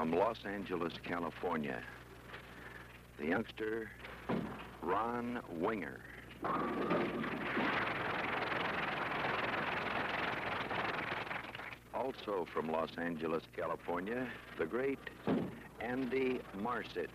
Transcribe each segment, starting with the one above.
from Los Angeles, California, the youngster Ron Winger. Also from Los Angeles, California, the great Andy Marzich.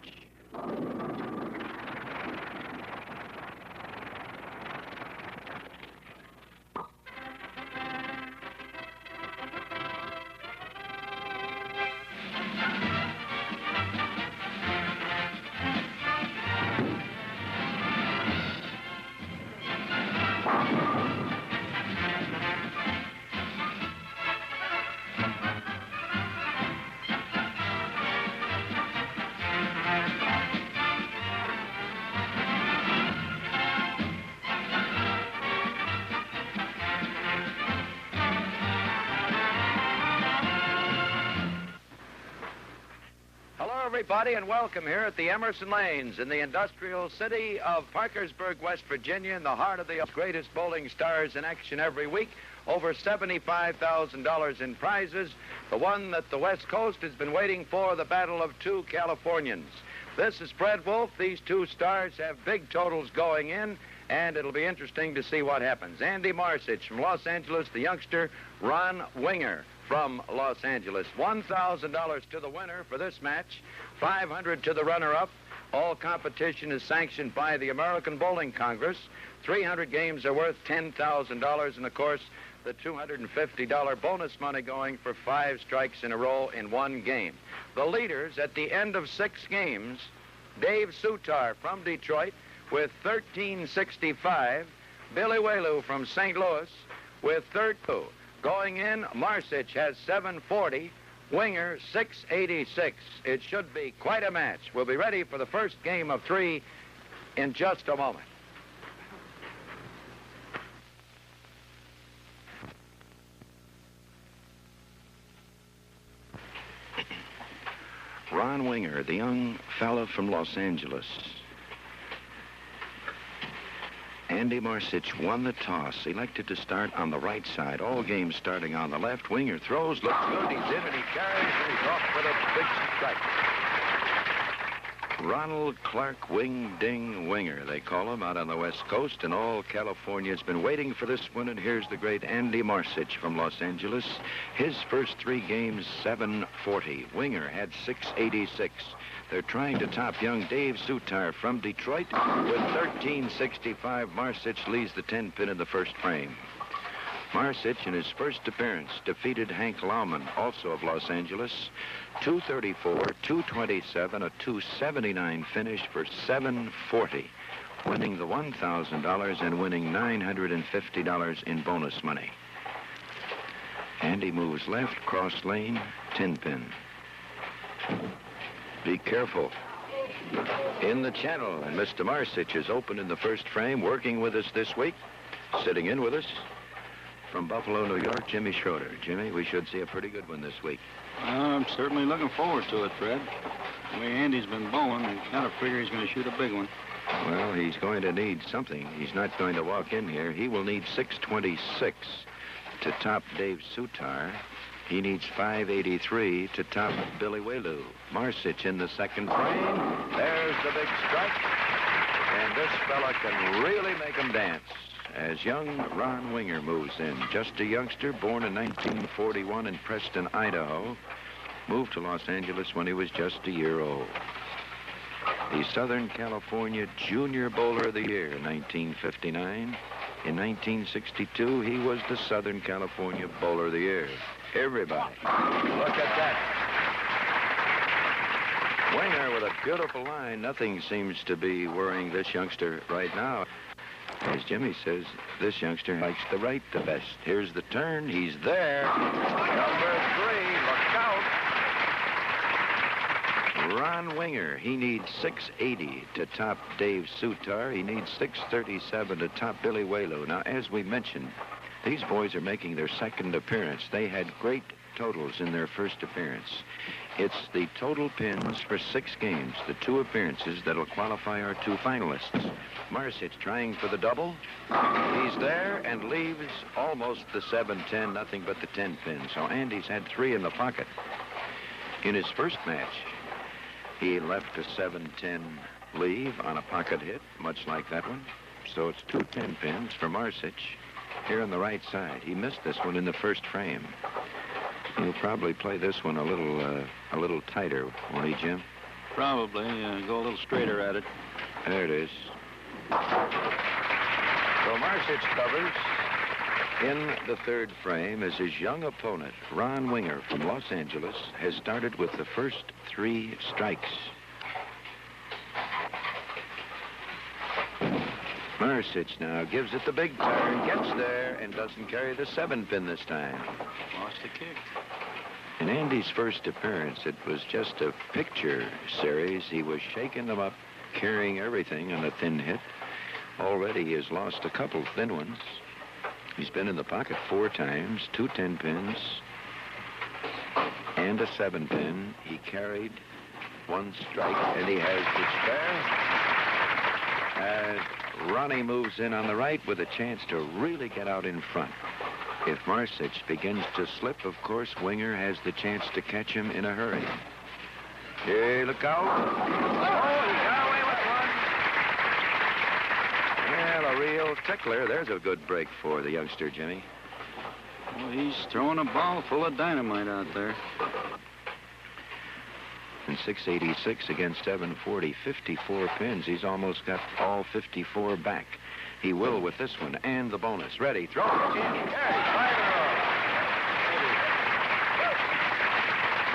Everybody, and welcome here at the Emerson Lanes in the industrial city of Parkersburg, West Virginia, in the heart of the greatest bowling stars in action every week. Over $75,000 in prizes. The one that the West Coast has been waiting for, the Battle of Two Californians. This is Fred Wolf. These two stars have big totals going in, and it'll be interesting to see what happens. Andy Marzich from Los Angeles, the youngster Ron Winger from Los Angeles. $1,000 to the winner for this match, $500 to the runner-up. All competition is sanctioned by the American Bowling Congress. 300 games are worth $10,000, and of course, the $250 bonus money going for 5 strikes in a row in one game. The leaders at the end of 6 games, Dave Sutar from Detroit with 1365, Billy Whaley from St. Louis with 32. Going in, Marzich has 740, Winger 686. It should be quite a match. We'll be ready for the first game of 3 in just a moment. Ron Winger, the young fella from Los Angeles. Andy Marzich won the toss, elected to start on the right side. All games starting on the left. Winger throws, looks good, he's in, and he carries, and he's off for the big strike. Ronald Clark Wing Ding Winger, they call him, out on the West Coast, and all California has been waiting for this one, and here's the great Andy Marzich from Los Angeles. His first 3 games, 740. Winger had 686. They're trying to top young Dave Sutar from Detroit with 1365. Marzich leads the 10-pin in the first frame. Marzich, in his first appearance, defeated Hank Laumann, also of Los Angeles, 234, 227, a 279 finish for 740, winning the $1,000 and winning $950 in bonus money. Andy moves left, cross lane, 10-pin. Be careful. In the channel, and Mr. Marzich is open in the first frame, working with us this week. Sitting in with us from Buffalo, New York, Jimmy Schroeder. Jimmy, we should see a pretty good one this week. I'm certainly looking forward to it, Fred. The way Andy's been bowling, I kind of figure he's going to shoot a big one. Well, he's going to need something. He's not going to walk in here. He will need 626 to top Dave Sutar. He needs 583 to top Billy Whaley. Marzich in the second frame. There's the big strike. And this fella can really make him dance as young Ron Winger moves in. Just a youngster, born in 1941 in Preston, Idaho. Moved to Los Angeles when he was just a year old. The Southern California Junior Bowler of the Year in 1959. In 1962, he was the Southern California Bowler of the Year. Everybody, look at that. Winger with a beautiful line. Nothing seems to be worrying this youngster right now. As Jimmy says, this youngster likes the right the best. Here's the turn. He's there. Number 3, look out. Ron Winger, he needs 680 to top Dave Sutar. He needs 637 to top Billy Whaley. Now, as we mentioned, these boys are making their second appearance. They had great totals in their first appearance. It's the total pins for 6 games, the 2 appearances that'll qualify our 2 finalists. Marzich trying for the double. He's there and leaves almost the 7-10, nothing but the 10 pin. So Andy's had 3 in the pocket. In his first match, he left a 7-10 leave on a pocket hit, much like that one. So it's 2 10-pins for Marzich here on the right side. He missed this one in the first frame. He'll probably play this one a little tighter, won't he, Jim? Probably. Go a little straighter at it. There it is. So Marzich covers in the third frame as his young opponent, Ron Winger from Los Angeles, has started with the first 3 strikes. Marzich now gives it the big turn, gets there, and doesn't carry the 7-pin this time. Lost the kick. In Andy's first appearance, it was just a picture series. He was shaking them up, carrying everything on a thin hit. Already he has lost a couple thin ones. He's been in the pocket 4 times, 2 10-pins, and a 7-pin. He carried 1 strike, and he has the spare. As Ronnie moves in on the right with a chance to really get out in front. If Marzich begins to slip, of course, Winger has the chance to catch him in a hurry. Hey, look out. Oh, he got away with one. Well, a real tickler. There's a good break for the youngster, Jimmy. Well, he's throwing a ball full of dynamite out there. And 686 against 740, 54 pins. He's almost got all 54 back. He will with this one and the bonus. Ready, throw, Jim, carry, fire.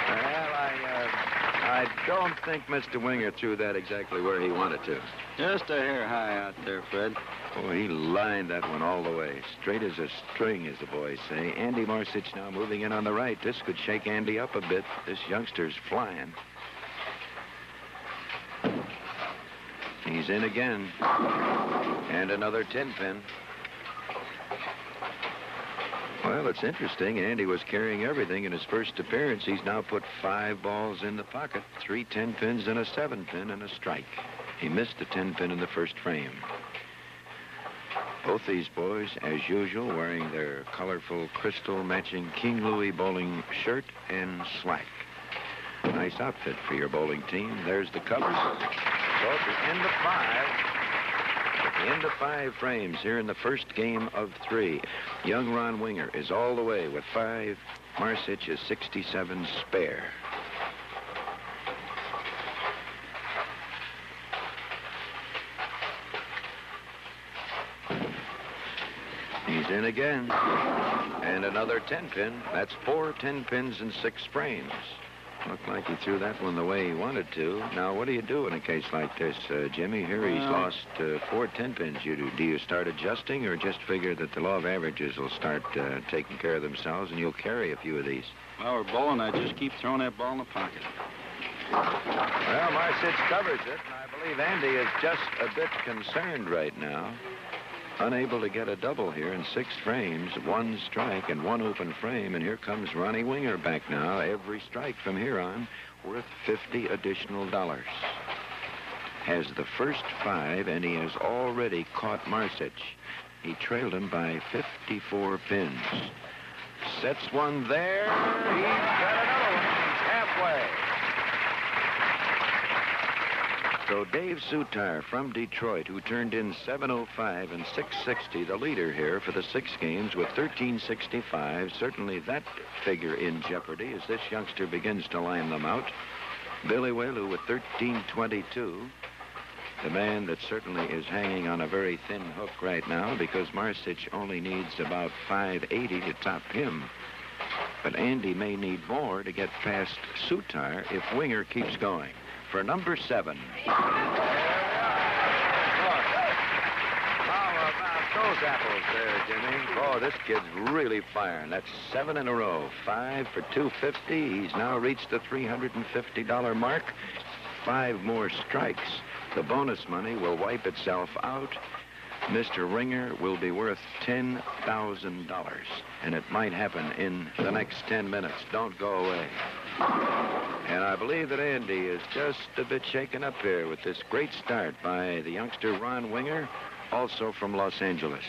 Well, I don't think Mr. Winger threw that exactly where he wanted to. Just a hair high out there, Fred. Oh, he lined that one all the way. Straight as a string, as the boys say. Andy Marzich now moving in on the right. This could shake Andy up a bit. This youngster's flying. He's in again. And another 10-pin. Well, it's interesting. Andy was carrying everything in his first appearance. He's now put 5 balls in the pocket, 3 10-pins and a 7-pin and a strike. He missed the 10-pin in the first frame. Both these boys, as usual, wearing their colorful crystal matching King Louis bowling shirt and slack. Nice outfit for your bowling team. There's the covers. So at the end of 5 frames here in the first game of 3, young Ron Winger is all the way with 5. Marzich is 67 spare. He's in again. And another 10-pin. That's 4 10-pins and 6 frames. Looked like he threw that one the way he wanted to. Now, what do you do in a case like this, Jimmy? Here he's lost 4 10-pins. Do you start adjusting or just figure that the law of averages will start taking care of themselves and you'll carry a few of these? Well, we're bowling. I just keep throwing that ball in the pocket. Well, Marzich covers it, and I believe Andy is just a bit concerned right now. Unable to get a double here in 6 frames, 1 strike and 1 open frame, and here comes Ronnie Winger back now. Every strike from here on worth $50 additional. Has the first 5, and he has already caught Marzich. He trailed him by 54 pins. Sets one there. He's got another one. He's halfway. So Dave Sutar from Detroit, who turned in 705 and 660, the leader here for the 6 games with 1365. Certainly that figure in jeopardy as this youngster begins to line them out. Billy Whaley with 1322. The man that certainly is hanging on a very thin hook right now because Marzich only needs about 580 to top him. But Andy may need more to get past Sutar if Winger keeps going. For number 7. How about those apples there, Jimmy? Oh, this kid's really firing. That's 7 in a row. 5 for 250. He's now reached the $350 mark. 5 more strikes. The bonus money will wipe itself out. Mr. Winger will be worth $10,000. And it might happen in the next 10 minutes. Don't go away. And I believe that Andy is just a bit shaken up here with this great start by the youngster Ron Winger, also from Los Angeles.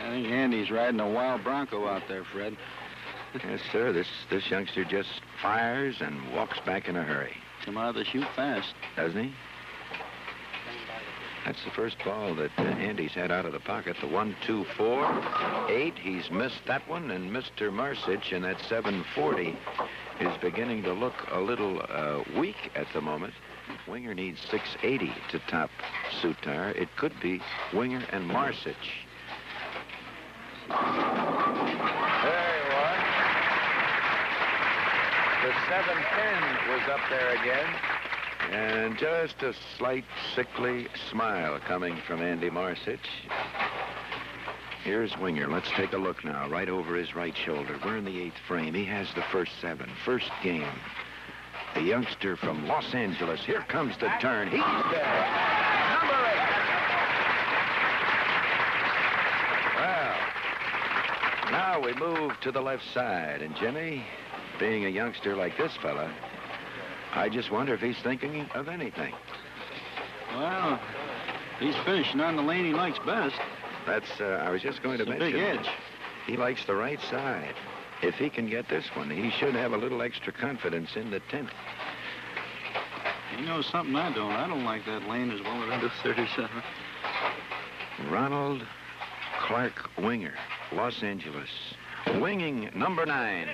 I think Andy's riding a wild bronco out there, Fred. Yes, sir. This youngster just fires and walks back in a hurry. Come out of the chute fast. Doesn't he? That's the first ball that Andy's had out of the pocket. The 1, 2, 4, 8. He's missed that one, and Mr. Marzich in that 740 is beginning to look a little weak at the moment. Winger needs 680 to top Sutar. It could be Winger and Marzich. There he was. The 710 was up there again. And just a slight sickly smile coming from Andy Marzich. Here's Winger. Let's take a look now, right over his right shoulder. We're in the 8th frame. He has the first 7. First game. The youngster from Los Angeles. Here comes the turn. He's there. Number 8. Well, now we move to the left side. And Jimmy, being a youngster like this fella, I just wonder if he's thinking of anything. Well, he's finishing on the lane he likes best. That's, I was just going to mention. It's a big edge. He likes the right side. If he can get this one, he should have a little extra confidence in the 10th. He knows something I don't. I don't like that lane as well as I do 37. Ronald Clark Winger, Los Angeles. Winging number 9.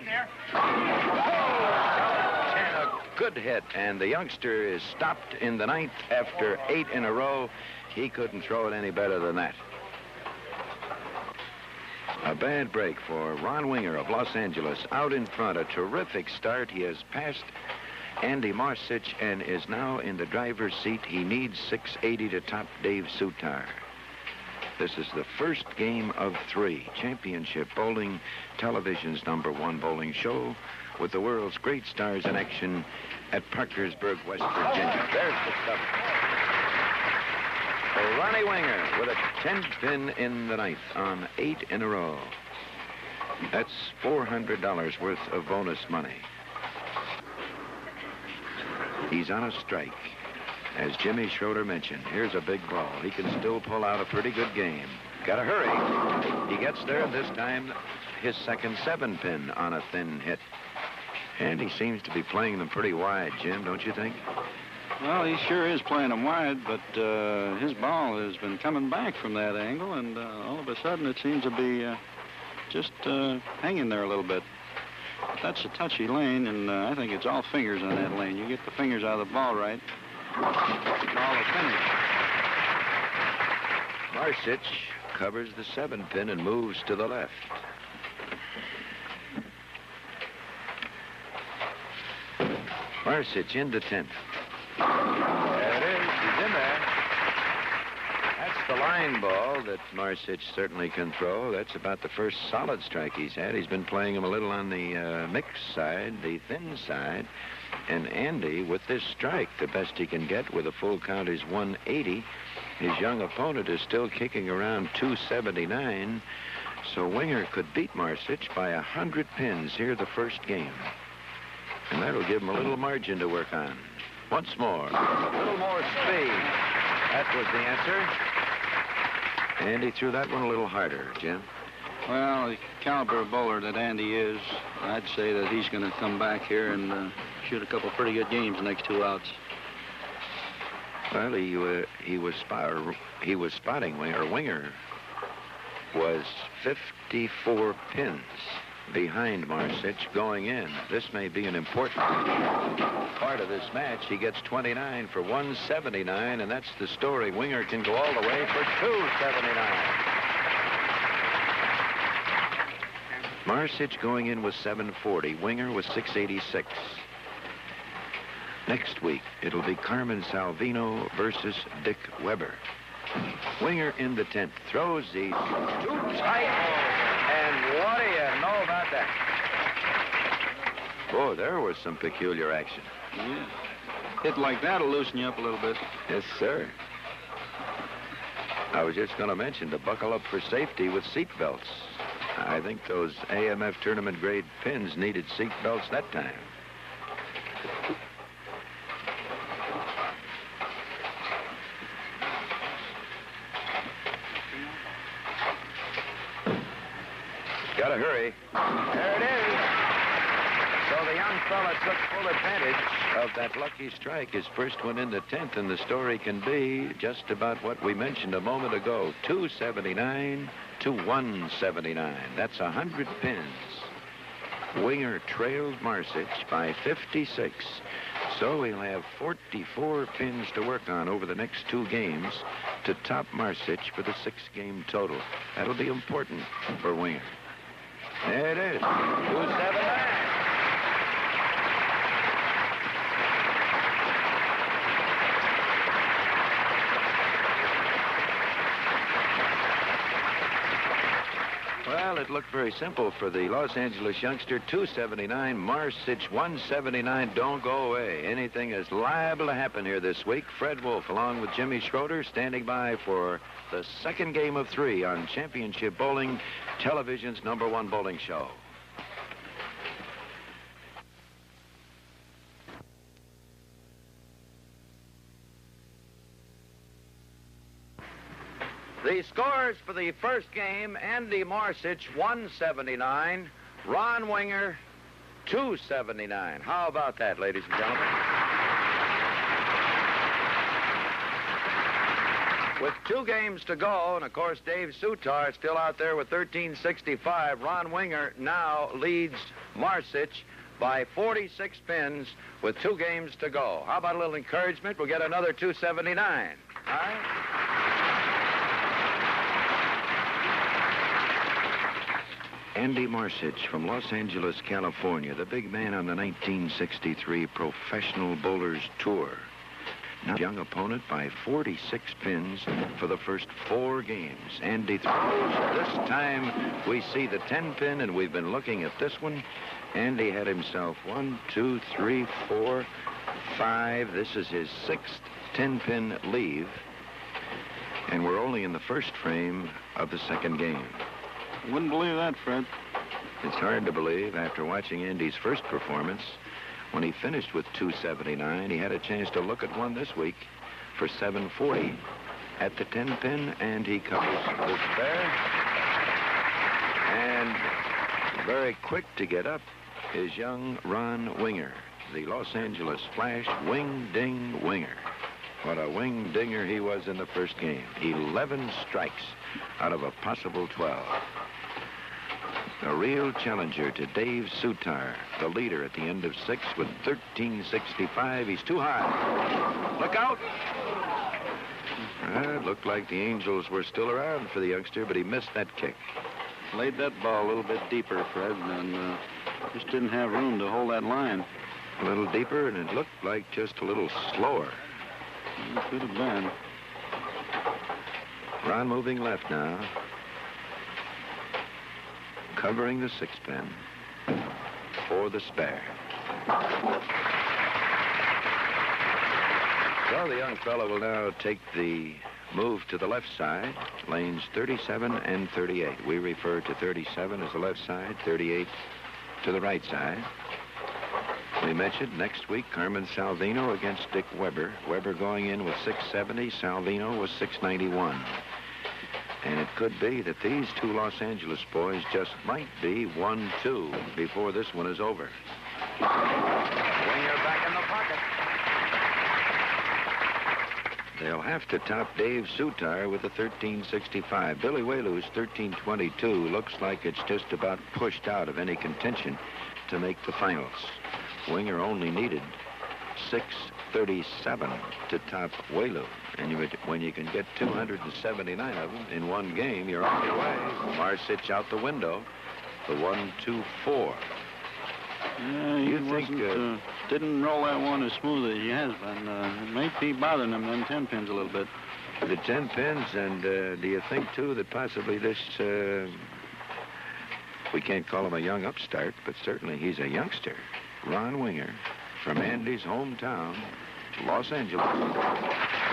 Good hit, and the youngster is stopped in the 9th after 8 in a row. He couldn't throw it any better than that. A bad break for Ron Winger of Los Angeles. Out in front, a terrific start. He has passed Andy Marzich and is now in the driver's seat. He needs 680 to top Dave Sutar. This is the first game of 3. Championship Bowling Television's #1 bowling show, with the world's great stars in action at Parkersburg, West Virginia. There's the stuff. So Ronnie Winger with a 10-pin in the 9th on 8 in a row. That's $400 worth of bonus money. He's on a strike. As Jimmy Schroeder mentioned, here's a big ball. He can still pull out a pretty good game. Gotta hurry. He gets there, and this time his second 7-pin on a thin hit. And he seems to be playing them pretty wide, Jim, don't you think? Well, he sure is playing them wide, but his ball has been coming back from that angle, and all of a sudden it seems to be just hanging there a little bit. But that's a touchy lane, and I think it's all fingers on that lane. You get the fingers out of the ball right, ball will finish. Marzich covers the 7-pin and moves to the left. Marzich in the 10th. There it is. He's in there. That's the line ball that Marzich certainly can throw. That's about the first solid strike he's had. He's been playing him a little on the mixed side, the thin side. And Andy, with this strike, the best he can get with a full count is 180. His young opponent is still kicking around 279. So Winger could beat Marzich by 100 pins here the first game. And that'll give him a little margin to work on. Once more. A little more speed. That was the answer. Andy threw that one a little harder, Jim. Well, the caliber of bowler that Andy is, I'd say that he's going to come back here and shoot a couple pretty good games the next 2 outs. Well, he was spotting Winger. Winger was 54 pins behind Marzich going in. This may be an important part of this match. He gets 29 for 179, and that's the story. Winger can go all the way for 279. Marzich going in with 740. Winger with 686. Next week, it'll be Carmen Salvino versus Dick Weber. Winger in the 10th. Throws the too tight. And what do you know about that? Oh, there was some peculiar action. Yeah. Hit like that'll loosen you up a little bit. Yes, sir. I was just going to mention to buckle up for safety with seat belts. I think those AMF tournament grade pins needed seat belts that time. Got to hurry. There it is. So the young fella took full advantage of that lucky strike. His first one in the 10th, and the story can be just about what we mentioned a moment ago. 279 to 179. That's 100 pins. Winger trailed Marzich by 56. So he'll have 44 pins to work on over the next 2 games to top Marzich for the 6-game total. That'll be important for Winger. There it is. 279. Well, it looked very simple for the Los Angeles youngster. 279, Marzich 179. Don't go away. Anything is liable to happen here this week. Fred Wolf, along with Jimmy Schroeder, standing by for the 2nd game of 3 on Championship Bowling, television's #1 bowling show. The scores for the first game: Andy Marzich 179, Ron Winger 279. How about that, ladies and gentlemen? With 2 games to go, and of course Dave Sutar still out there with 1365, Ron Winger now leads Marzich by 46 pins with 2 games to go. How about a little encouragement? We'll get another 279. All right? Andy Marzich from Los Angeles, California, the big man on the 1963 Professional Bowlers Tour. Now, young opponent by 46 pins for the first 4 games. Andy throws. This time we see the 10-pin, and we've been looking at this one. Andy had himself 1, 2, 3, 4, 5. This is his 6th 10-pin leave. And we're only in the first frame of the 2nd game. Wouldn't believe that, Fred. It's hard to believe after watching Andy's first performance. When he finished with 279, he had a chance to look at one this week for 740 at the 10-pin, and he covers the spare. And very quick to get up is young Ron Winger, the Los Angeles Flash wing-ding winger. What a wing-dinger he was in the first game. 11 strikes out of a possible 12. A real challenger to Dave Sutar, the leader at the end of 6 with 1365. He's too high. Look out! It looked like the Angels were still around for the youngster, but he missed that kick. Laid that ball a little bit deeper, Fred, and just didn't have room to hold that line. A little deeper, and it looked like just a little slower. It could have been. Ron moving left now. Covering the 6-pin for the spare. So the young fellow will now take the move to the left side, lanes 37 and 38. We refer to 37 as the left side, 38 to the right side. We mentioned next week Carmen Salvino against Dick Weber. Weber going in with 670, Salvino was 691. And it could be that these 2 Los Angeles boys just might be 1-2 before this one is over. Winger back in the pocket. They'll have to top Dave Sutar with a 1365. Billy Whalew's 1322 looks like it's just about pushed out of any contention to make the finals. Winger only needed 637 to top Whaley. And when you can get 279 of them in one game, you're on your way. Marzich out the window. The 1-2-4. Yeah, he didn't roll that one as smooth as he has been. It may be bothering him, them 10 pins, a little bit. The 10 pins, and do you think, too, that possibly this, we can't call him a young upstart, but certainly he's a youngster. Ron Winger from Andy's hometown, Los Angeles,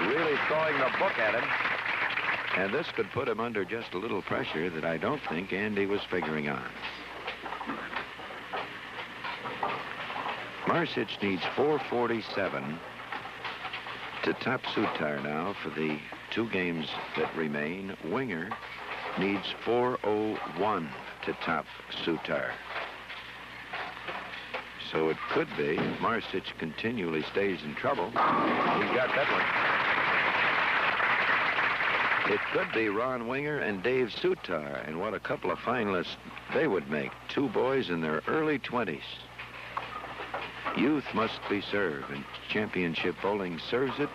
really throwing the book at him. And this could put him under just a little pressure that I don't think Andy was figuring on. Marzich needs 447 to top Sutar now for the 2 games that remain. Winger needs 401 to top Sutar. So it could be, if Marzich continually stays in trouble, he got that one. It could be Ron Winger and Dave Sutar, and what a couple of finalists they would make. Two boys in their early 20s. Youth must be served, and championship bowling serves it.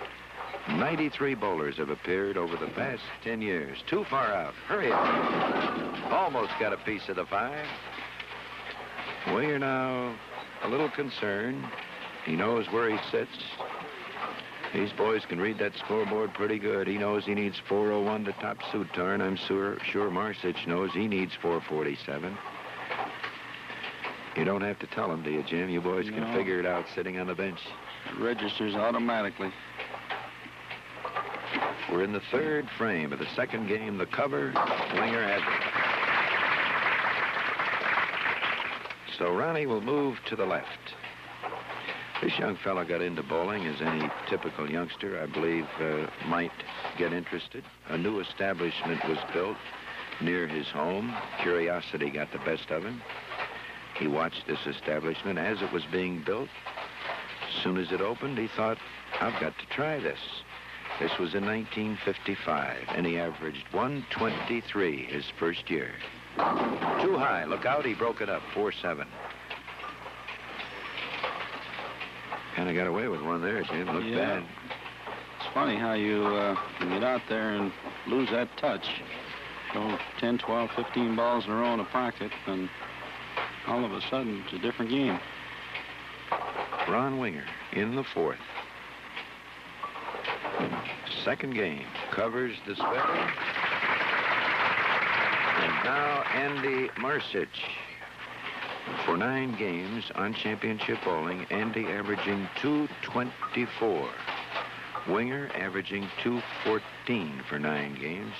93 bowlers have appeared over the past 10 years. Too far out. Hurry up. Almost got a piece of the 5. Winger now a little concerned. He knows where he sits. These boys can read that scoreboard pretty good. He knows he needs 401 to top Sutar, and I'm sure Marzich knows he needs 447. You don't have to tell him, do you, Jim? You boys can figure it out sitting on the bench. It registers automatically. We're in the third frame of the second game. The cover, Winger has it. So Ronnie will move to the left. This young fellow got into bowling as any typical youngster, I believe, might get interested. A new establishment was built near his home. Curiosity got the best of him. He watched this establishment as it was being built. As soon as it opened, he thought, I've got to try this. This was in 1955, and he averaged 123 his first year. Too high. Look out, he broke it up, 4-7. Kind of got away with one there, Jim. Looked bad. It's funny how you can get out there and lose that touch. Go 10, 12, 15 balls in a row in a pocket, and all of a sudden, it's a different game. Ron Winger in the fourth. Second game. Covers the spell. And now Andy Marzich. For 9 games on championship bowling, Andy averaging 224. Winger averaging 214 for 9 games.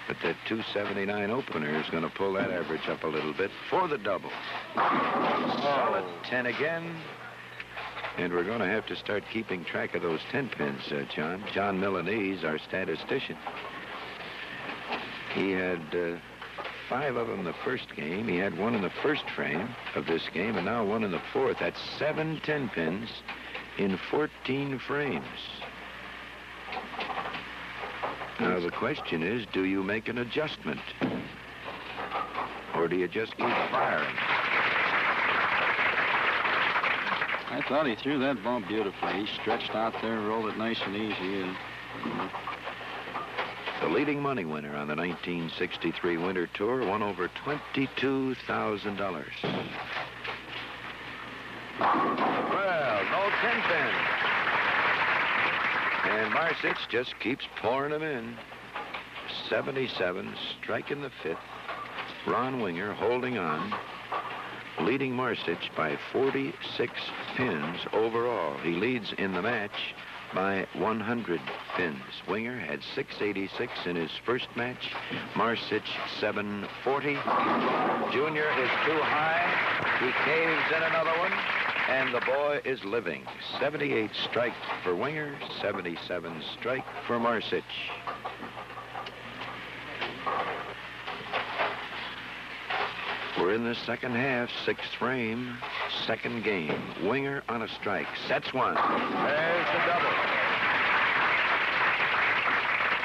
But that 279 opener is going to pull that average up a little bit for the double. Solid 10 again. And we're going to have to start keeping track of those 10 pins, John. John Milanese, our statistician. He had 5 of them the first game. He had 1 in the first frame of this game, and now 1 in the fourth. That's 7 10 pins in 14 frames. Now, the question is, do you make an adjustment? Or do you just keep firing? I thought he threw that ball beautifully. He stretched out there, rolled it nice and easy. And, the leading money winner on the 1963 Winter Tour won over $22,000. Well, no 10 pins. And Marzich just keeps pouring them in. 77, striking the 5th. Ron Winger holding on, leading Marzich by 46 pins overall. He leads in the match by 100 pins. Winger had 686 in his first match. Marzich 740. Junior is too high. He caves in another one. And the boy is living. 78 strike for Winger, 77 strike for Marzich. We're in the second half, 6th frame, second game. Winger on a strike, sets one. There's the double.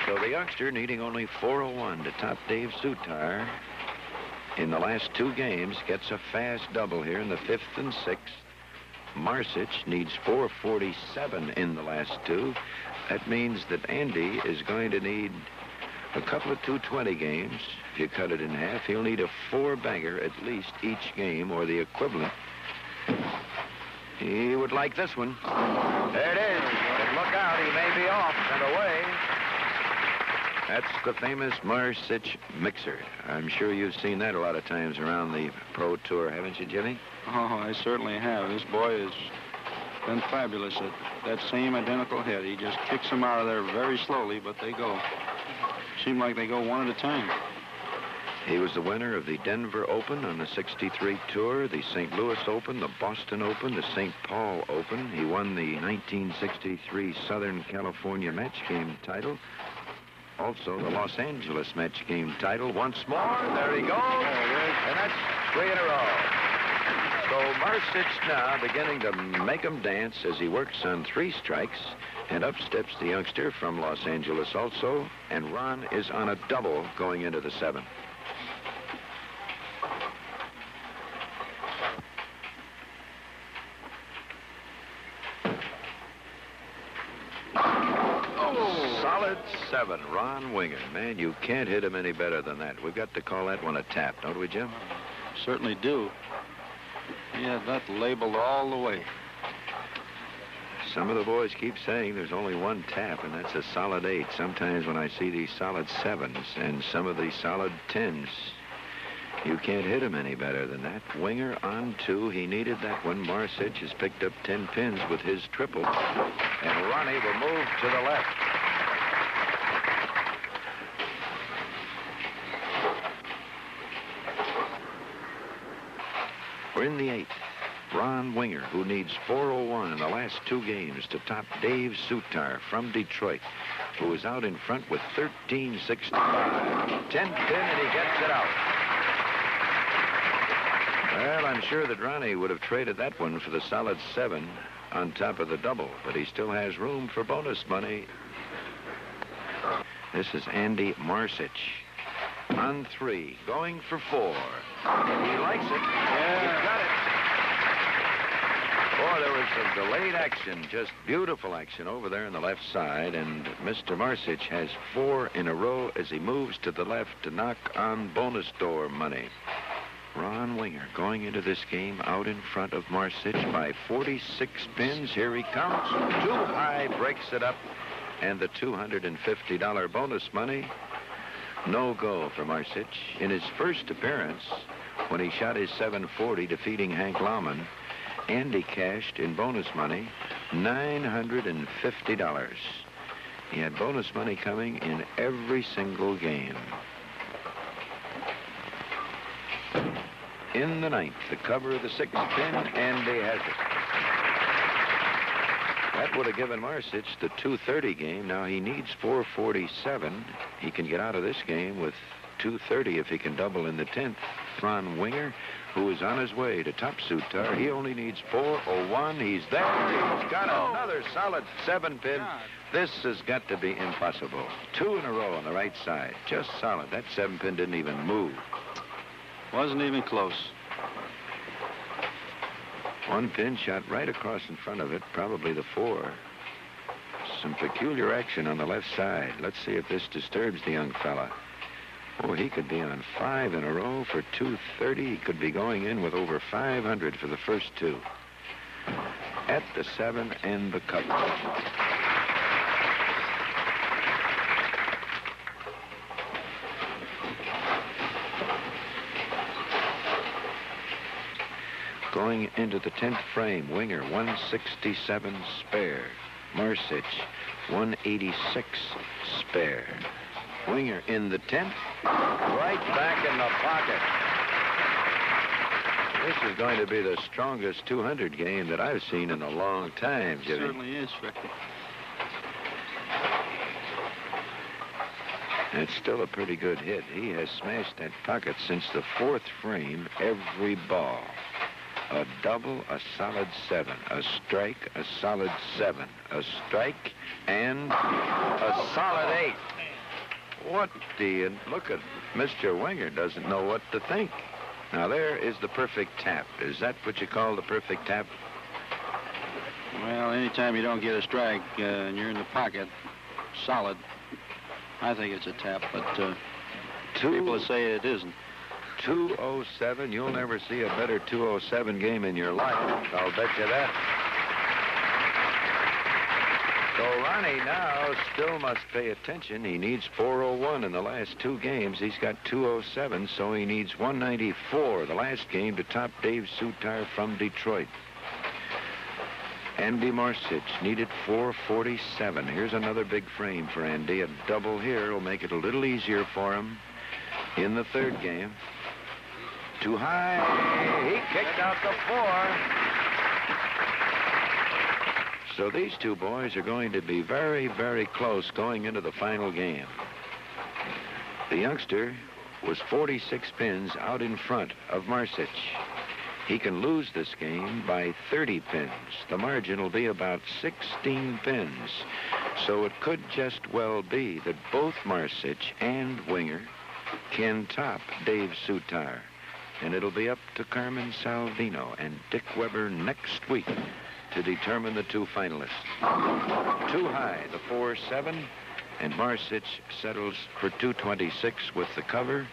So the youngster, needing only 401 to top Dave Sutar in the last 2 games, gets a fast double here in the 5th and 6th. Marzich needs 447 in the last 2. That means that Andy is going to need a couple of 220 games. If you cut it in half, he'll need a 4-bagger at least each game, or the equivalent. He would like this one. There it is. But look out, he may be off and away. That's the famous Marzich mixer. I'm sure you've seen that a lot of times around the Pro Tour, haven't you, Jimmy? Oh, I certainly have. This boy has been fabulous at that same identical hit. He just kicks them out of there very slowly, but they go. Seem like they go one at a time. He was the winner of the Denver Open on the 63 Tour, the St. Louis Open, the Boston Open, the St. Paul Open. He won the 1963 Southern California Match Game title. Also, the Los Angeles match game title once more. There he goes. And that's 3 in a row. So Marzich now beginning to make him dance as he works on 3 strikes. And up steps the youngster from Los Angeles also. And Ron is on a double going into the 7th. Solid 7, Ron Winger. Man, you can't hit him any better than that. We've got to call that one a tap, don't we, Jim? Certainly do. He had that labeled all the way. Some of the boys keep saying there's only one tap, and that's a solid 8. Sometimes when I see these solid 7s and some of these solid 10s, you can't hit him any better than that. Winger on 2. He needed that one. Marzich has picked up 10 pins with his triple. And Ronnie will move to the left. We're in the 8th. Ron Winger, who needs 401 in the last 2 games to top Dave Sutar from Detroit, who is out in front with 13.65. 10 pin, and he gets it out. Well, I'm sure that Ronnie would have traded that one for the solid 7 on top of the double, but he still has room for bonus money. This is Andy Marzich on 3, going for 4. He likes it. Yeah. He's got it. Boy, there was some delayed action, just beautiful action over there on the left side, and Mr. Marzich has 4 in a row as he moves to the left to knock on bonus door money. Ron Winger going into this game out in front of Marzich by 46 pins. Here he comes. Too high, breaks it up, and the $250 bonus money. No go for Marzich. In his first appearance, when he shot his 740 defeating Hank Laumann, Andy cashed in bonus money $950. He had bonus money coming in every single game. In the 9th, the cover of the 6th pin, Andy has it. That would have given Marzich the 230 game. Now he needs 447. He can get out of this game with 230 if he can double in the 10th. Ron Winger, who is on his way to top Sutar, he only needs 401. He's there. He's got another solid 7 pin. This has got to be impossible. 2 in a row on the right side. Just solid. That 7 pin didn't even move. Wasn't even close. 1 pin shot right across in front of it, probably the 4. Some peculiar action on the left side. Let's see if this disturbs the young fella. Oh, he could be on 5 in a row for 230. He could be going in with over 500 for the first 2. At the 7 and the cover. Going into the 10th frame, Winger 167 spare. Marzich 186 spare. Winger in the 10th, right back in the pocket. This is going to be the strongest 200 game that I've seen in a long time, Jimmy. It certainly is, Ricky. It's still a pretty good hit. He has smashed that pocket since the 4th frame every ball. A double, a solid 7. A strike, a solid 7. A strike, and a solid 8. What do you... Look at Mr. Winger doesn't know what to think. Now, there is the perfect tap. Is that what you call the perfect tap? Well, anytime you don't get a strike and you're in the pocket, solid, I think it's a tap, but people say it isn't. 207. You'll never see a better 207 game in your life. I'll bet you that. So Ronnie now still must pay attention. He needs 401 in the last 2 games. He's got 207, so he needs 194 the last game to top Dave Sutar from Detroit. Andy Marzich needed 447. Here's another big frame for Andy. A double here will make it a little easier for him in the 3rd game. Too high. He kicked out the 4. So these 2 boys are going to be very, very close going into the final game. The youngster was 46 pins out in front of Marzich. He can lose this game by 30 pins. The margin will be about 16 pins. So it could just well be that both Marzich and Winger can top Dave Sutar. And it'll be up to Carmen Salvino and Dick Weber next week to determine the two finalists. Too high, the 4-7, and Marzich settles for 226 with the cover.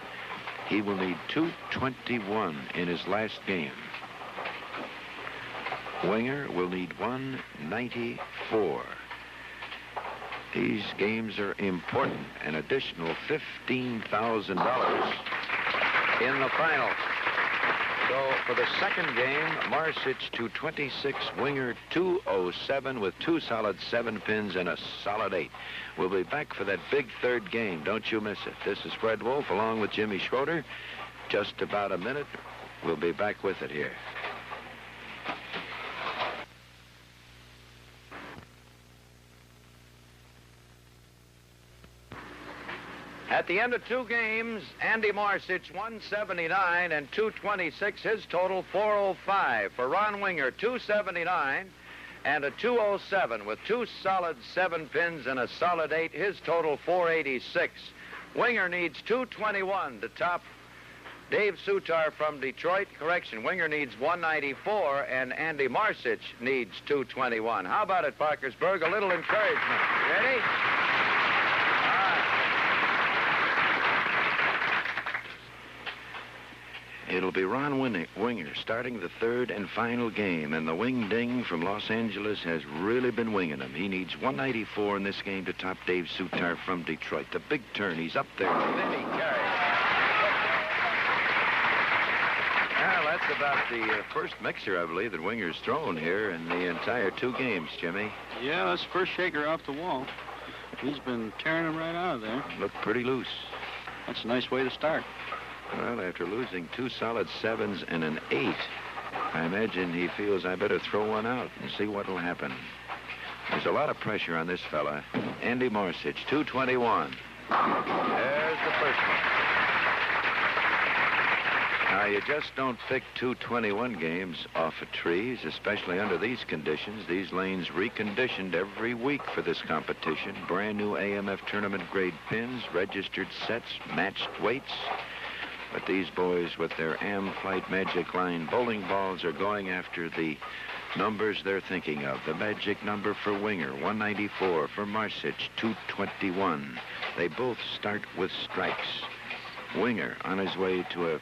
He will need 221 in his last game. Winger will need 194. These games are important. An additional $15,000 in the final. So for the second game, Marzich 226, Winger 207 with two solid 7 pins and a solid 8. We'll be back for that big third game. Don't you miss it. This is Fred Wolf along with Jimmy Schroeder. Just about a minute. We'll be back with it here. At the end of 2 games, Andy Marzich 179 and 226. His total 405. For Ron Winger, 279 and a 207 with 2 solid 7 pins and a solid 8. His total 486. Winger needs 221 to top Dave Sutar from Detroit. Correction, Winger needs 194 and Andy Marzich needs 221. How about it, Parkersburg? A little encouragement. Ready? It'll be Ron Winger starting the third and final game, and the wing ding from Los Angeles has really been winging him. He needs 194 in this game to top Dave Sutar from Detroit. The big turn, he's up there. Then he carries. Well, that's about the first mixer, I believe, that Winger's thrown here in the entire 2 games, Jimmy. Yeah, that's the first shaker off the wall. He's been tearing him right out of there. Looked pretty loose. That's a nice way to start. Well, after losing 2 solid 7s and an 8, I imagine he feels I better throw one out and see what'll happen. There's a lot of pressure on this fella. Andy Marzich, 221. There's the first one. Now, you just don't pick 221 games off of trees, especially under these conditions. These lanes reconditioned every week for this competition. Brand new AMF tournament grade pins, registered sets, matched weights. But these boys with their Am-Flight Magic Line bowling balls are going after the numbers they're thinking of. The magic number for Winger, 194. For Marzich, 221. They both start with strikes. Winger on his way to a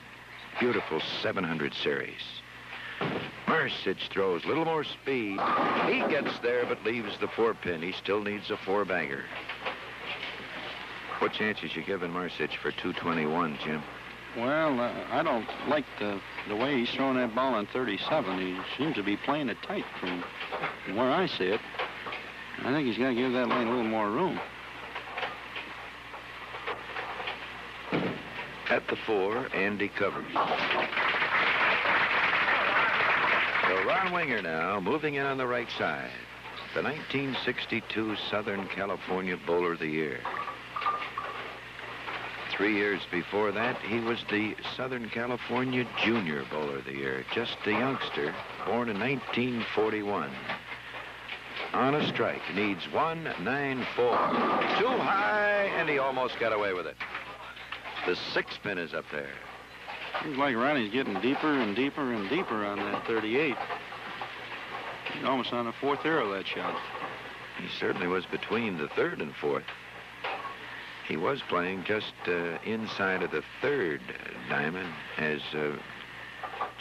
beautiful 700 series. Marzich throws a little more speed. He gets there but leaves the 4-pin. He still needs a 4-bagger. What chances you giving Marzich for 221, Jim? Well, I don't like the way he's throwing that ball on 37. He seems to be playing it tight from where I see it. I think he's got to give that lane a little more room. At the 4, Andy covers. So Ron Winger now moving in on the right side. The 1962 Southern California Bowler of the Year. 3 years before that, he was the Southern California Junior Bowler of the Year. Just a youngster, born in 1941. On a strike, needs 194. Too high, and he almost got away with it. The 6-pin is up there. Seems like Ronnie's getting deeper and deeper and deeper on that 38. He's almost on the 4th arrow, that shot. He certainly was between the 3rd and 4th. He was playing just inside of the 3rd diamond. As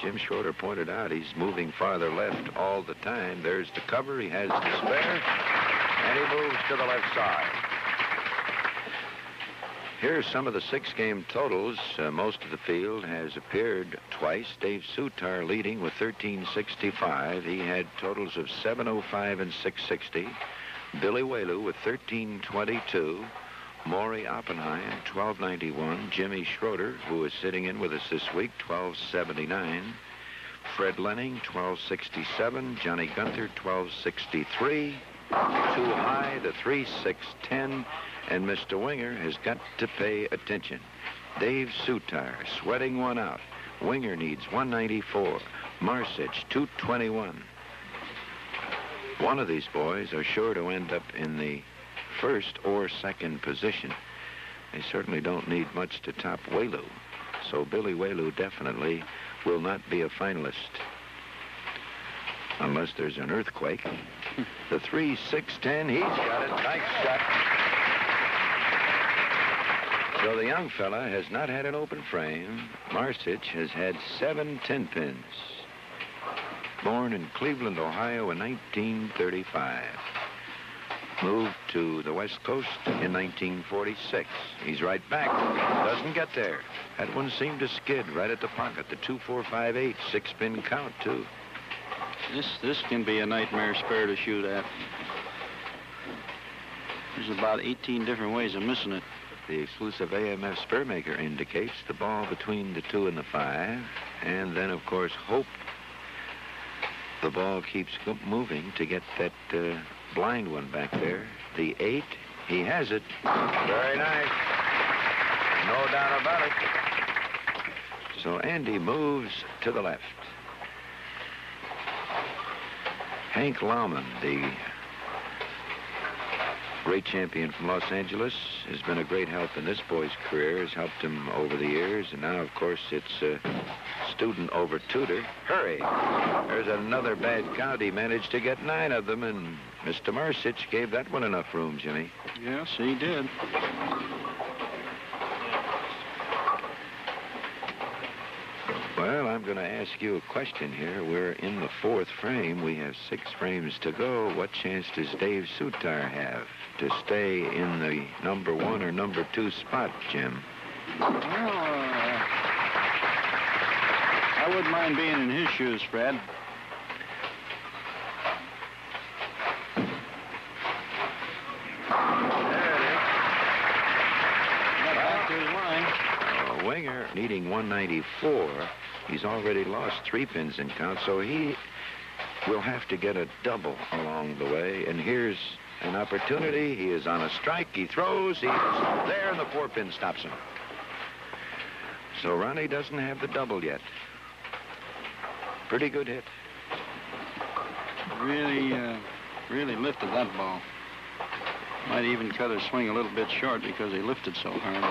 Jim Schroeder pointed out, he's moving farther left all the time. There's the cover. He has the spare, and he moves to the left side. Here's some of the 6-game totals. Most of the field has appeared twice. Dave Sutar leading with 1365. He had totals of 705 and 660. Billy Whaley with 1322. Maury Oppenheim, 1291. Jimmy Schroeder, who is sitting in with us this week, 1279. Fred Lenning, 1267. Johnny Gunther, 1263. Too high, the 3-6-10, and Mr. Winger has got to pay attention. Dave Sutar sweating one out. Winger needs 194. Marzich, 221. One of these boys are sure to end up in the first or second position. They certainly don't need much to top Whaloo. So Billy Whaloo definitely will not be a finalist. Unless there's an earthquake. The 3-6-10, he's got it. Nice shot. So the young fella has not had an open frame. Marzich has had 7 10-pins. Born in Cleveland, Ohio in 1935. Moved to the West Coast in 1946. He's right back. Doesn't get there. That one seemed to skid right at the pocket. The 2-4-5-8, 6-pin count, too. This can be a nightmare spare to shoot at. There's about 18 different ways of missing it. The exclusive AMF spur maker indicates the ball between the 2 and the 5. And then, of course, hope the ball keeps moving to get that blind one back there. The 8, he has it. Very nice. No doubt about it. So Andy moves to the left. Hank Lauman, the great champion from Los Angeles, has been a great help in this boy's career, has helped him over the years, and now, of course, it's student over tutor. Hurry. There's another bad count. He managed to get 9 of them, and Mr. Marzich gave that one enough room, Jimmy. Yes, he did. Well, I'm going to ask you a question here. We're in the 4th frame. We have 6 frames to go. What chance does Dave Sutar have to stay in the number 1 or number 2 spot, Jim? Well, I wouldn't mind being in his shoes, Fred. Winger needing 194. He's already lost 3 pins in count, so he will have to get a double along the way. And here's an opportunity. He is on a strike. He throws. He's there, and the 4-pin stops him. So Ronnie doesn't have the double yet. Pretty good hit. Really lifted that ball. Might even cut his swing a little bit short because he lifted so hard.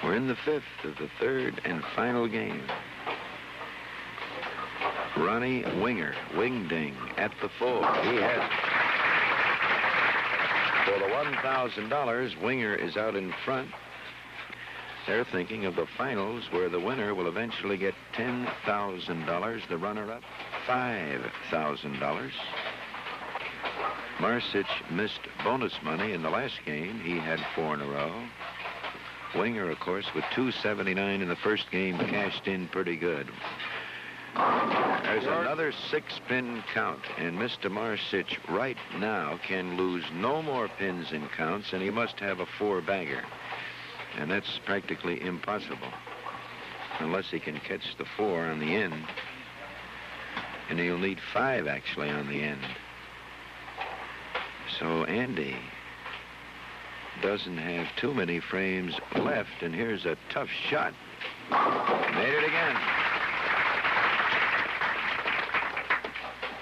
We're in the 5th of the 3rd and final game. Ronnie Winger, wing ding at the full. He has it. For the $1,000, Winger is out in front. They're thinking of the finals where the winner will eventually get $10,000. The runner-up, $5,000. Marzich missed bonus money in the last game. He had 4 in a row. Winger, of course, with $279 in the first game, cashed in pretty good. There's another 6-pin count, and Mr. Marzich right now can lose no more pins in counts, and he must have a 4-bagger. And that's practically impossible, unless he can catch the 4 on the end. And he'll need 5, actually, on the end. So Andy doesn't have too many frames left, and here's a tough shot. Made it again.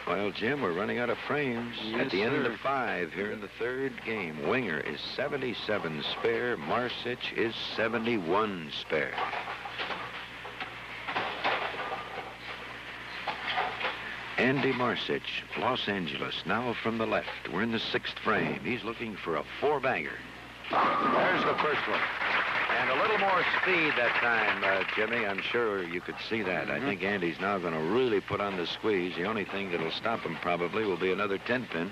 Well, Jim, we're running out of frames. Yes, at the end sir. of 5 here in the 3rd game. Winger is 77 spare. Marzich is 71 spare. Andy Marzich, Los Angeles, now from the left. We're in the 6th frame. He's looking for a 4-bagger. There's the first one. And a little more speed that time, Jimmy. I'm sure you could see that. I think Andy's now going to really put on the squeeze. The only thing that'll stop him probably will be another 10-pin.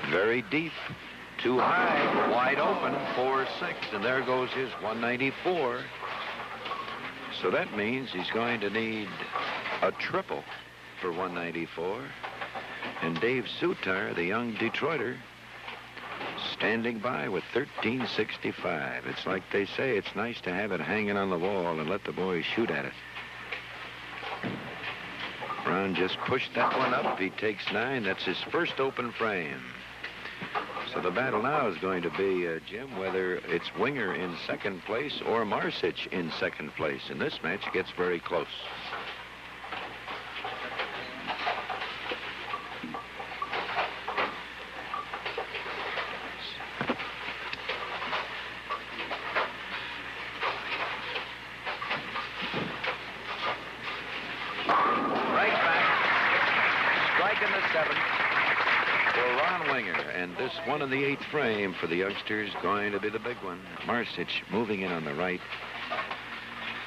Very deep. Too high. Wide open. 4-6. And there goes his 194. So that means he's going to need a triple for 194. And Dave Sutar, the young Detroiter, standing by with 1365. It's like they say, it's nice to have it hanging on the wall and let the boys shoot at it. Ron just pushed that one up. He takes 9. That's his first open frame. So the battle now is going to be, Jim, whether it's Winger in second place or Marzich in second place. And this match gets very close. This one in the 8th frame for the youngsters going to be the big one. Marzich moving in on the right.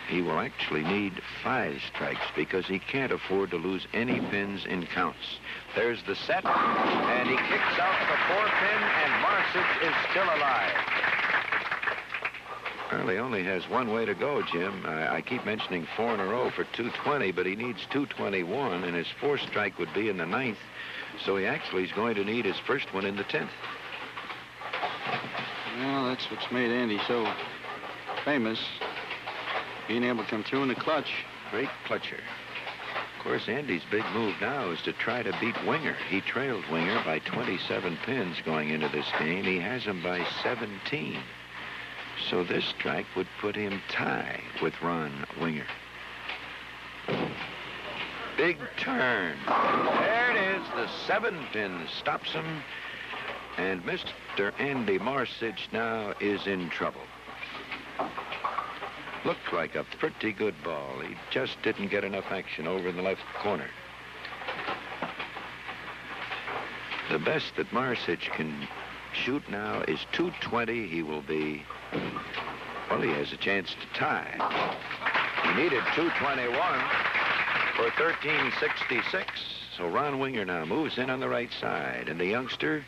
He will actually need 5 strikes because he can't afford to lose any pins in counts. There's the set, and he kicks out the 4-pin, and Marzich is still alive. Well, he only has one way to go, Jim. I keep mentioning 4 in a row for 220, but he needs 221, and his 4th strike would be in the 9th. So he actually is going to need his first one in the 10th. Well, that's what's made Andy so famous, being able to come through in the clutch. Great clutcher. Of course, Andy's big move now is to try to beat Winger. He trailed Winger by 27 pins going into this game. He has him by 17. So this strike would put him tie with Ron Winger. Big turn. There it is. The 7-pin stops him. And Mr. Andy Marzich now is in trouble. Looked like a pretty good ball. He just didn't get enough action over in the left corner. The best that Marzich can shoot now is 220. He will be, well, he has a chance to tie. He needed 221 for 1366. So Ron Winger now moves in on the right side, and the youngster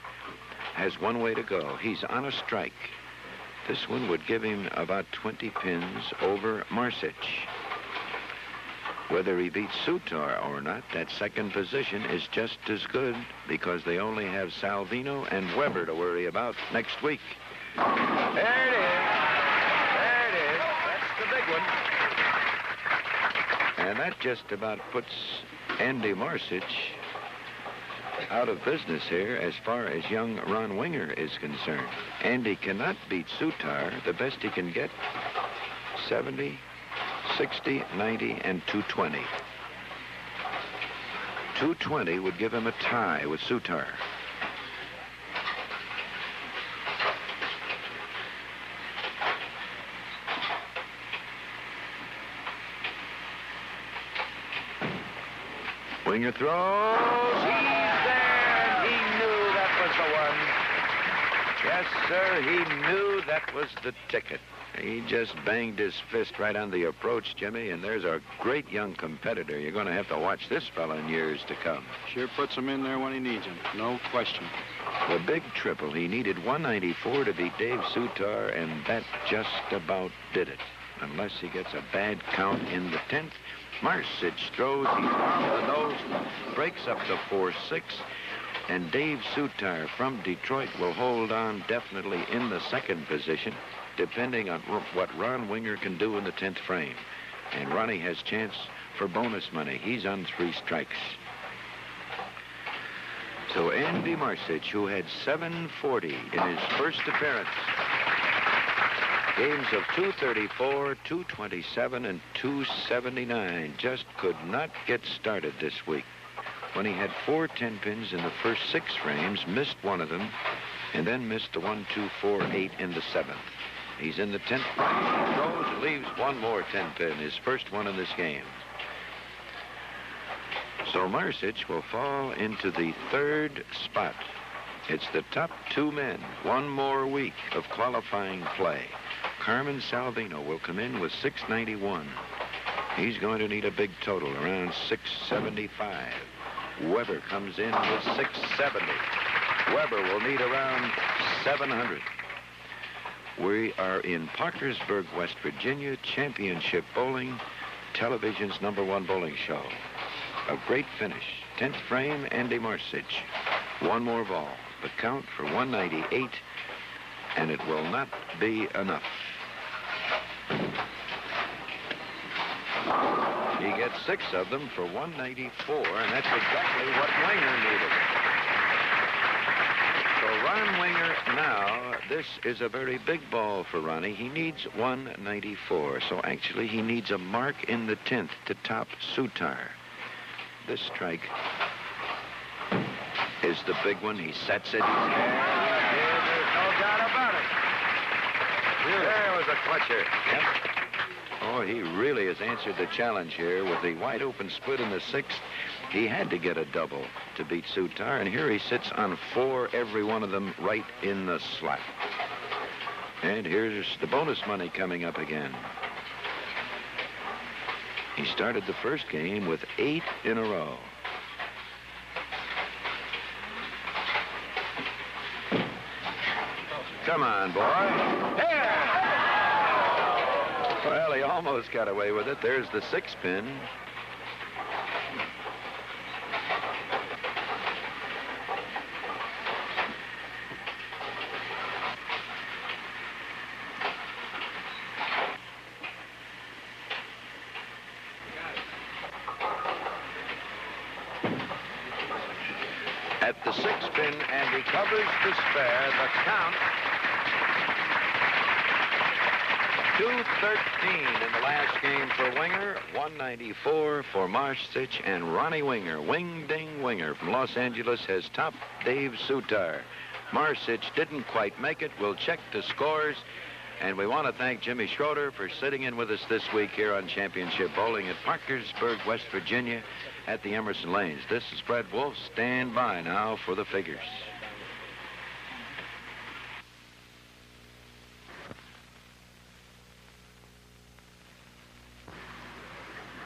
has one way to go. He's on a strike. This one would give him about 20 pins over Marzich. Whether he beats Sutar or not, that second position is just as good because they only have Salvino and Weber to worry about next week. There it is. There it is. That's the big one. And that just about puts Andy Marzich out of business here as far as young Ron Winger is concerned. Andy cannot beat Sutar. The best he can get, 70, 60, 90, and 220. 220 would give him a tie with Sutar. Winger throws. He's there. He knew that was the one. Yes, sir, he knew that was the ticket. He just banged his fist right on the approach, Jimmy, and there's a great young competitor. You're going to have to watch this fella in years to come. Sure puts him in there when he needs him, no question. The big triple, he needed 194 to beat Dave Sutar, and that just about did it. Unless he gets a bad count in the 10th. Marzich throws, he's on the nose, breaks up to 4-6, and Dave Sutar from Detroit will hold on definitely in the second position, depending on what Ron Winger can do in the 10th frame. And Ronnie has chance for bonus money. He's on 3 strikes. So Andy Marzich, who had 740 in his first appearance, games of 234, 227, and 279, just could not get started this week. When he had 4 10-pins in the first 6 frames, missed one of them, and then missed the 1, 2, 4, 8 in the 7th. He's in the 10th frame. He throws and leaves one more 10-pin, his first one in this game. So Marzich will fall into the 3rd spot. It's the top 2 men, one more week of qualifying play. Carmen Salvino will come in with 691. He's going to need a big total, around 675. Weber comes in with 670. Weber will need around 700. We are in Parkersburg, West Virginia, Championship Bowling, television's #1 bowling show. A great finish. 10th frame, Andy Marzich. One more ball. The count for 198, and it will not be enough. He gets 6 of them for 194, and that's exactly what Winger needed. So Ron Winger now, this is a very big ball for Ronnie. He needs 194, so actually he needs a mark in the 10th to top Sutar. This strike is the big one. He sets it. There's no doubt about it. There was a clutcher. Yep. Oh, he really has answered the challenge here with the wide open split in the 6th. He had to get a double to beat Sutar, and here he sits on 4, every one of them right in the slot. And here's the bonus money coming up again. He started the first game with 8 in a row. Come on, boy. Here! Well, he almost got away with it. There's the 6 pin. At the 6 pin, and he covers the spare. The count 213 in the last game for Winger, 194 for Marzich, and Ronnie Winger, Wing Ding Winger from Los Angeles, has topped Dave Sutar. Marzich didn't quite make it. We'll check the scores. And we want to thank Jimmy Schroeder for sitting in with us this week here on Championship Bowling at Parkersburg, West Virginia at the Emerson Lanes. This is Fred Wolf. Stand by now for the figures.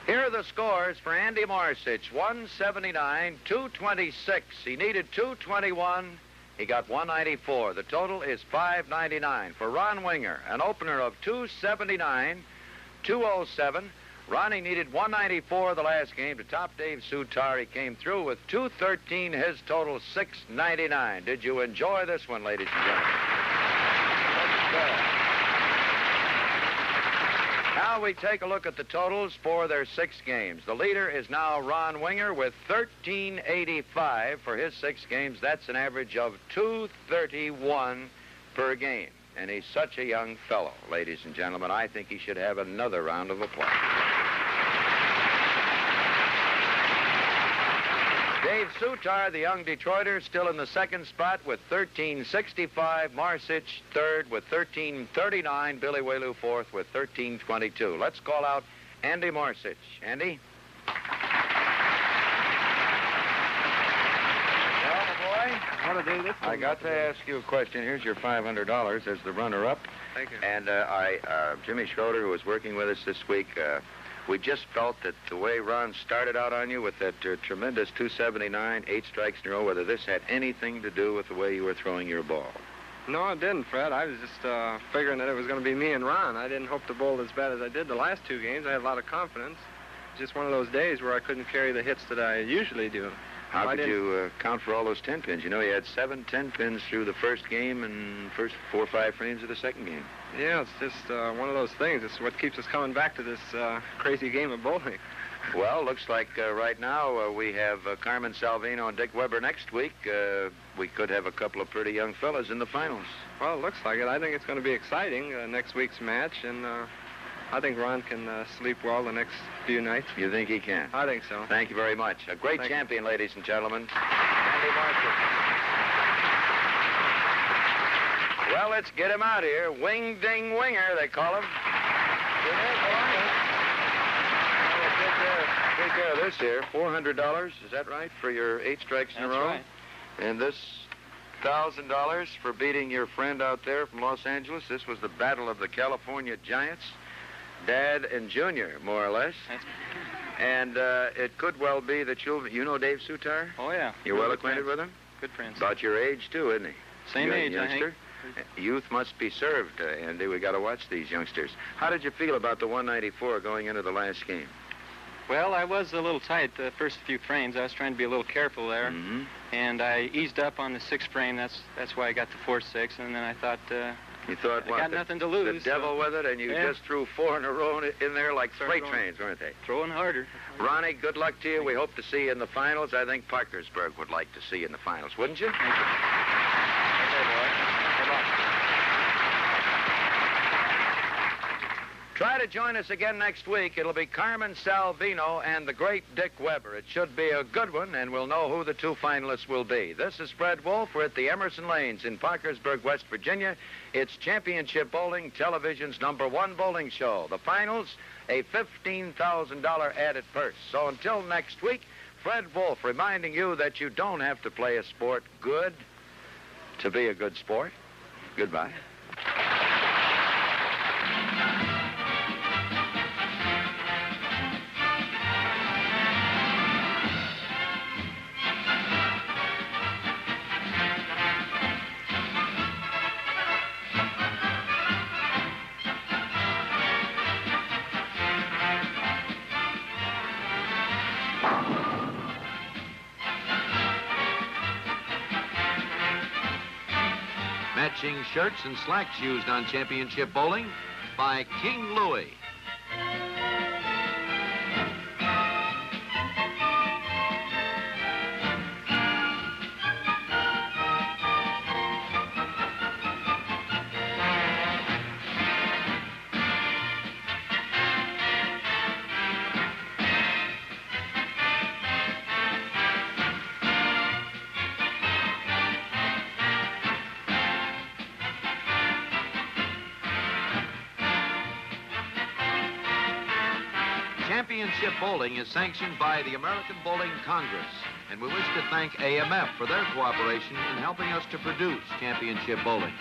Here are the scores for Andy Marzich. 179, 226. He needed 221. He got 194. The total is 599. For Ron Winger, an opener of 279, 207. Ronnie needed 194 the last game to top Dave Sutar. He came through with 213. His total 699. Did you enjoy this one, ladies and gentlemen? Now we take a look at the totals for their 6 games. The leader is now Ron Winger with 1385 for his 6 games. That's an average of 231 per game. And he's such a young fellow, ladies and gentlemen. I think he should have another round of applause. Dave Sutar, the young Detroiter, still in the 2nd spot with 1365. Marzich 3rd with 1339. Billy Whaley 4th with 1322. Let's call out Andy Marzich. Andy? Well, my boy, What a day this I got to ask you a question. Here's your $500 as the runner-up. Thank you. And Jimmy Schroeder, who was working with us this week, we just felt that the way Ron started out on you with that tremendous 279, 8 strikes in a row, whether this had anything to do with the way you were throwing your ball. No, it didn't, Fred. I was just figuring that it was going to be me and Ron. I didn't hope to bowl as bad as I did the last 2 games. I had a lot of confidence. Just one of those days where I couldn't carry the hits that I usually do. How could you count for all those 10 pins? You know, you had 7 10 pins through the first game and first 4 or 5 frames of the second game. Yeah, it's just one of those things. It's what keeps us coming back to this crazy game of bowling. Well, looks like right now we have Carmen Salvino and Dick Weber next week. We could have a couple of pretty young fellas in the finals. Well, it looks like it. I think it's going to be exciting, next week's match, and I think Ron can sleep well the next few nights. You think he can? I think so. Thank you very much. A great Thank champion, ladies and gentlemen. Andy Marzich. Well, let's get him out here. Wing Ding Winger, they call him. Take care of this here. $400, is that right, for your 8 strikes in a row? Right. And this $1,000 for beating your friend out there from Los Angeles. This was the battle of the California Giants, Dad and Junior, more or less. And it could well be that you know Dave Sutar? Oh, yeah. You're well acquainted with him? Good friends. About your age, too, isn't he? Same You're a age, I youngster? think. Youth must be served, Andy. We got to watch these youngsters. How did you feel about the 194 going into the last game? Well, I was a little tight the first few frames. I was trying to be a little careful there. Mm-hmm. And I eased up on the 6th frame. That's why I got the 4-6. And then I thought, You thought, I got nothing to lose. The devil with it, and you just threw 4 in a row in there like freight trains, weren't they? Throwing harder. Ronnie, good luck to you. We hope to see you in the finals. I think Parkersburg would like to see you in the finals, wouldn't you? Thank you. Okay, boy. Good luck. Try to join us again next week. It'll be Carmen Salvino and the great Dick Weber. It should be a good one, and we'll know who the 2 finalists will be. This is Fred Wolf. We're at the Emerson Lanes in Parkersburg, West Virginia. It's Championship Bowling, television's #1 bowling show. The finals, a $15,000 added purse. So until next week, Fred Wolf reminding you that you don't have to play a sport good to be a good sport. Goodbye. Matching shirts and slacks used on Championship Bowling by King Louie. Championship Bowling is sanctioned by the American Bowling Congress, and we wish to thank AMF for their cooperation in helping us to produce Championship Bowling.